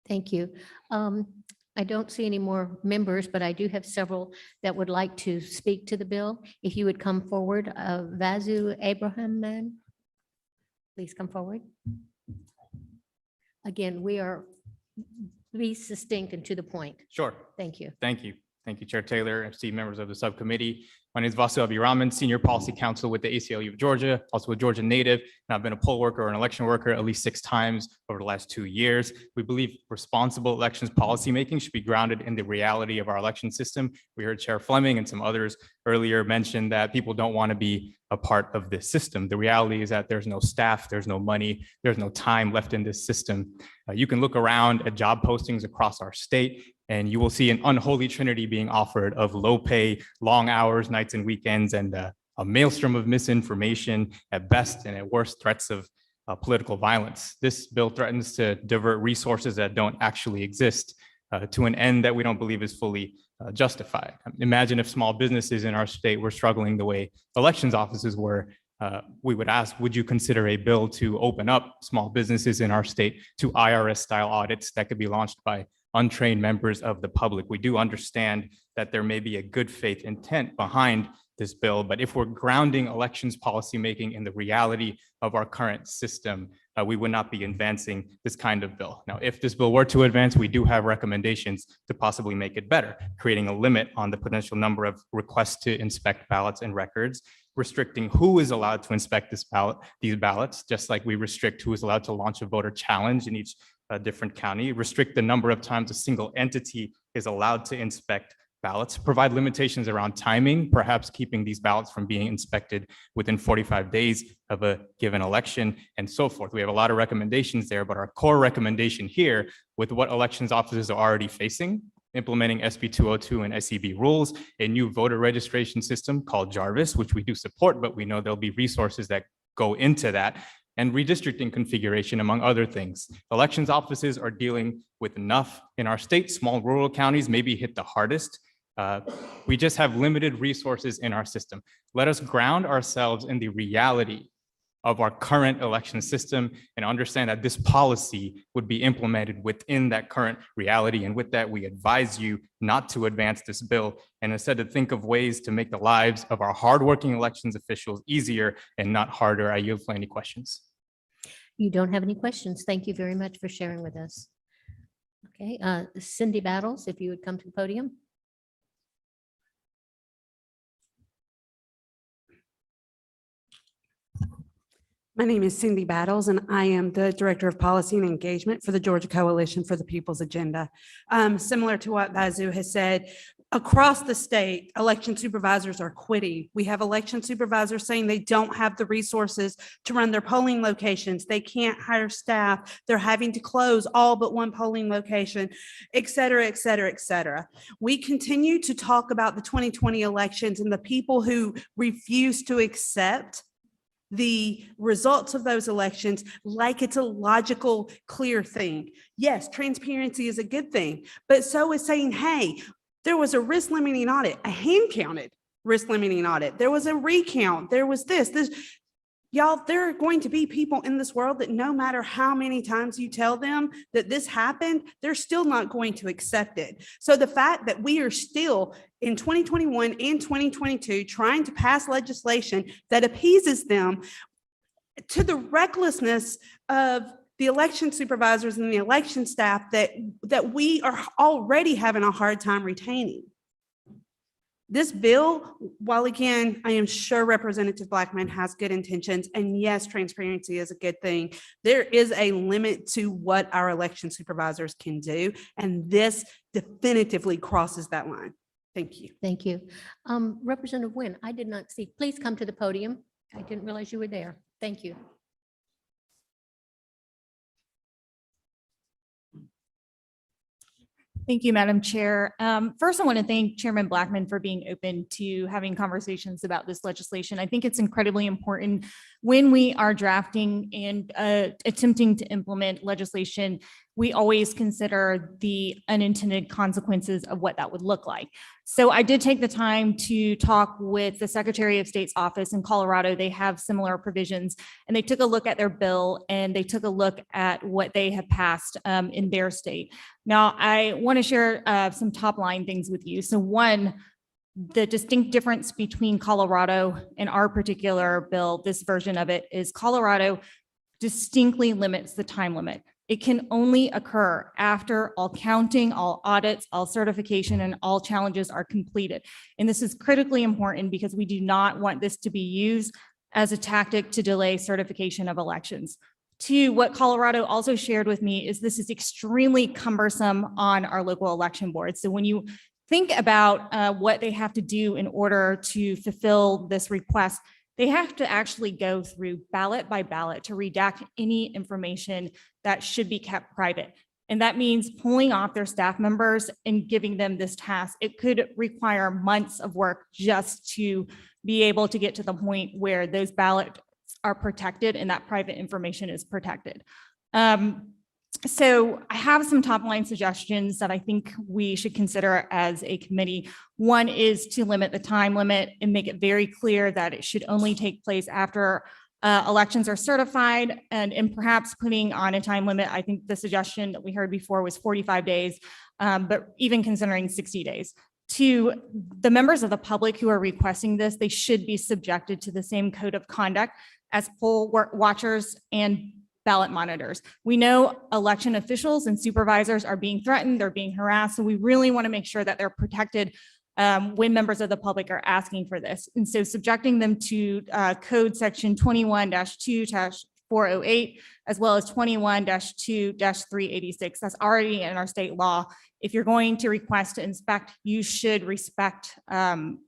Thank you. I don't see any more members, but I do have several that would like to speak to the bill. If you would come forward, Vazu Abraham, man, please come forward. Again, be succinct and to the point. Sure. Thank you. Thank you. Thank you, Chair Taylor, esteemed members of the subcommittee. My name is Vasu Abhiraman, Senior Policy Counsel with the ACLU of Georgia, also a Georgia native, and I've been a poll worker or an election worker at least 6 times over the last 2 years. We believe responsible elections policymaking should be grounded in the reality of our election system. We heard Chair Fleming and some others earlier mention that people don't want to be a part of this system. The reality is that there's no staff, there's no money, there's no time left in this system. You can look around at job postings across our state, and you will see an unholy trinity being offered of low pay, long hours, nights and weekends, and a maelstrom of misinformation at best, and at worst, threats of political violence. This bill threatens to divert resources that don't actually exist to an end that we don't believe is fully justified. Imagine if small businesses in our state were struggling the way elections offices were. we would ask, would you consider a bill to open up small businesses in our state to IRS-style audits that could be launched by untrained members of the public? We do understand that there may be a good faith intent behind this bill, but if we're grounding elections policymaking in the reality of our current system, we would not be advancing this kind of bill. Now, if this bill were to advance, we do have recommendations to possibly make it better, creating a limit on the potential number of requests to inspect ballots and records, restricting who is allowed to inspect these ballots, just like we restrict who is allowed to launch a voter challenge in each different county, restrict the number of times a single entity is allowed to inspect ballots, provide limitations around timing, perhaps keeping these ballots from being inspected within 45 days of a given election, and so forth. We have a lot of recommendations there, but our core recommendation here, with what elections officers are already facing, implementing SB 202 and SEB rules, a new voter registration system called Jarvis, which we do support, but we know there'll be resources that go into that, and redistricting configuration, among other things. Elections offices are dealing with enough in our state. Small rural counties may be hit the hardest. We just have limited resources in our system. Let us ground ourselves in the reality of our current election system and understand that this policy would be implemented within that current reality. And with that, we advise you not to advance this bill and instead to think of ways to make the lives of our hardworking elections officials easier and not harder. I yield for any questions. You don't have any questions. Thank you very much for sharing with us. Okay, Cindy Battles, if you would come to the podium. My name is Cindy Battles, and I am the Director of Policy and Engagement for the Georgia Coalition for the People's Agenda. Similar to what Bazu has said, across the state, election supervisors are quitting. We have election supervisors saying they don't have the resources to run their polling locations. They can't hire staff. They're having to close all but one polling location, et cetera, et cetera, et cetera. We continue to talk about the 2020 elections and the people who refuse to accept the results of those elections like it's a logical, clear thing. Yes, transparency is a good thing, but so is saying, hey, there was a risk limiting audit, a hand counted risk limiting audit. There was a recount. There was this. Y'all, there are going to be people in this world that no matter how many times you tell them that this happened, they're still not going to accept it. So the fact that we are still in 2021 and 2022 trying to pass legislation that appeases them to the recklessness of the election supervisors and the election staff that we are already having a hard time retaining. This bill, while again, I am sure Representative Blackman has good intentions, and yes, transparency is a good thing, there is a limit to what our election supervisors can do, and this definitively crosses that line. Thank you. Thank you. Representative Nguyen, I did not see, please come to the podium. I didn't realize you were there. Thank you. Thank you, Madam Chair. First, I want to thank Chairman Blackman for being open to having conversations about this legislation. I think it's incredibly important when we are drafting and attempting to implement legislation, we always consider the unintended consequences of what that would look like. So I did take the time to talk with the Secretary of State's office in Colorado. They have similar provisions, and they took a look at their bill and they took a look at what they have passed in their state. Now, I want to share some top line things with you. So one, the distinct difference between Colorado and our particular bill, this version of it, is Colorado distinctly limits the time limit. It can only occur after all counting, all audits, all certification, and all challenges are completed. And this is critically important because we do not want this to be used as a tactic to delay certification of elections. Two, what Colorado also shared with me is this is extremely cumbersome on our local election boards. So when you think about what they have to do in order to fulfill this request, they have to actually go through ballot by ballot to redact any information that should be kept private. And that means pulling off their staff members and giving them this task. It could require months of work just to be able to get to the point where those ballots are protected and that private information is protected. So I have some top line suggestions that I think we should consider as a committee. One is to limit the time limit and make it very clear that it should only take place after elections are certified, and perhaps putting on a time limit. I think the suggestion that we heard before was 45 days, but even considering 60 days. To the members of the public who are requesting this, they should be subjected to the same code of conduct as poll watchers and ballot monitors. We know election officials and supervisors are being threatened, they're being harassed, so we really want to make sure that they're protected when members of the public are asking for this. And so subjecting them to code section 21-2-408, as well as 21-2-386. That's already in our state law. If you're going to request to inspect, you should respect our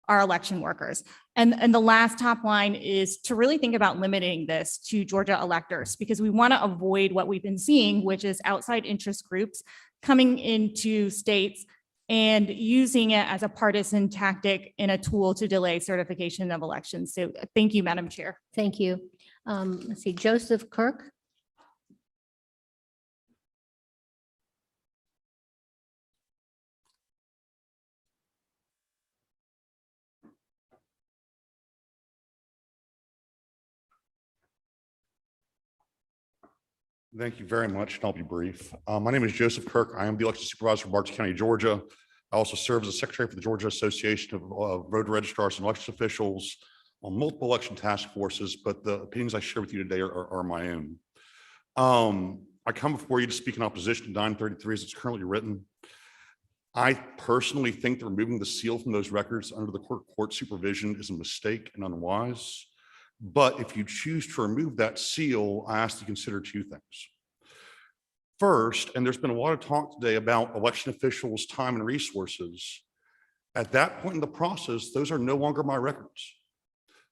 election workers. And the last top line is to really think about limiting this to Georgia electors, because we want to avoid what we've been seeing, which is outside interest groups coming into states and using it as a partisan tactic and a tool to delay certification of elections. So thank you, Madam Chair. Thank you. Let's see, Joseph Kirk. Thank you very much, and I'll be brief. My name is Joseph Kirk. I am the election supervisor for Berks County, Georgia. I also serve as a secretary for the Georgia Association of Voter Registrars and Election Officials on multiple election task forces, but the opinions I share with you today are my own. I come before you to speak in opposition to 933 as it's currently written. I personally think that removing the seal from those records under the court supervision is a mistake and unwise. But if you choose to remove that seal, I ask you to consider two things. First, and there's been a lot of talk today about election officials' time and resources. At that point in the process, those are no longer my records.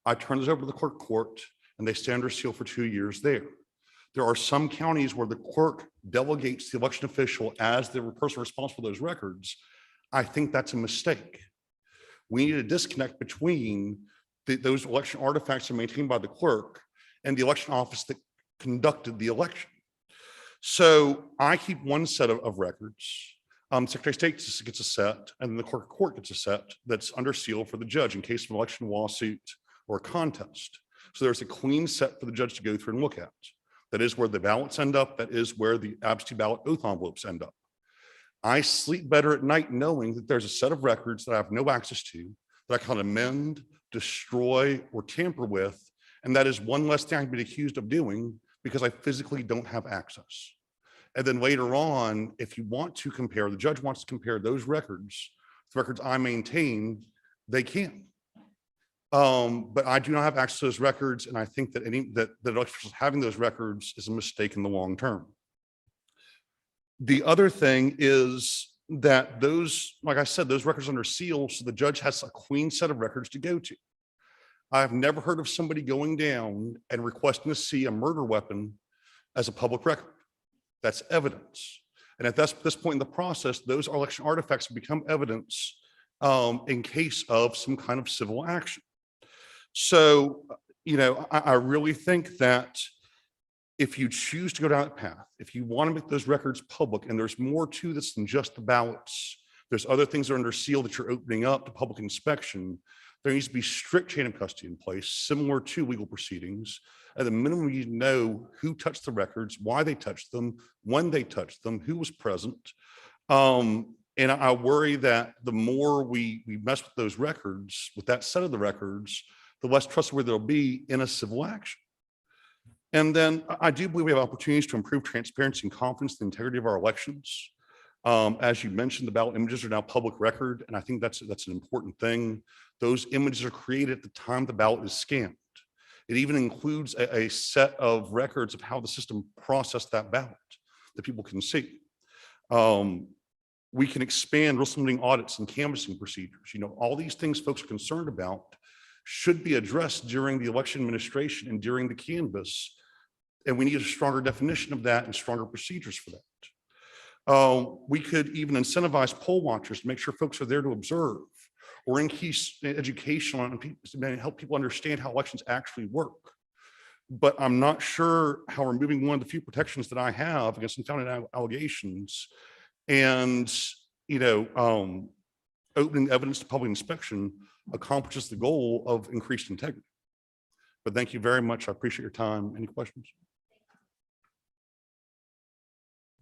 I turn those over to the clerk court and they stay under seal for 2 years there. There are some counties where the clerk delegates the election official as the person responsible for those records. I think that's a mistake. We need a disconnect between those election artifacts are maintained by the clerk and the election office that conducted the election. So I keep one set of records. Secretary of State gets a set, and then the clerk of court gets a set that's under seal for the judge in case of an election lawsuit or a contest. So there's a clean set for the judge to go through and look at. That is where the ballots end up. That is where the absentee ballot oath envelopes end up. I sleep better at night knowing that there's a set of records that I have no access to, that I can amend, destroy, or tamper with, and that is one less thing I can be accused of doing because I physically don't have access. And then later on, if you want to compare, the judge wants to compare those records, the records I maintain, they can. But I do not have access to those records, and I think that electors having those records is a mistake in the long term. The other thing is that those, like I said, those records are under seal, so the judge has a clean set of records to go to. I've never heard of somebody going down and requesting to see a murder weapon as a public record. That's evidence. And at this point in the process, those election artifacts become evidence in case of some kind of civil action. So, you know, I really think that if you choose to go down that path, if you want to make those records public, and there's more to this than just the ballots, there's other things that are under seal that you're opening up to public inspection, there needs to be strict chain of custody in place, similar to legal proceedings. At the minimum, you know who touched the records, why they touched them, when they touched them, who was present. And I worry that the more we mess with those records, with that set of the records, the less trustworthy they'll be in a civil action. And then I do believe we have opportunities to improve transparency and confidence in the integrity of our elections. As you mentioned, the ballot images are now public record, and I think that's an important thing. Those images are created at the time the ballot is scanned. It even includes a set of records of how the system processed that ballot that people can see. We can expand risk limiting audits and canvassing procedures. You know, all these things folks are concerned about should be addressed during the election administration and during the canvass. And we need a stronger definition of that and stronger procedures for that. We could even incentivize poll watchers to make sure folks are there to observe, or increase education on and help people understand how elections actually work. but I'm not sure how removing one of the few protections that I have against unfounded allegations and, opening evidence to public inspection accomplishes the goal of increased integrity. But thank you very much. I appreciate your time. Any questions?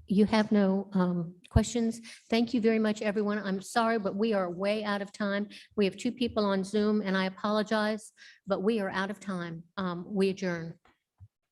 You have no questions. Thank you very much, everyone. I'm sorry, but we are way out of time. We have 2 people on Zoom and I apologize, but we are out of time. We adjourn.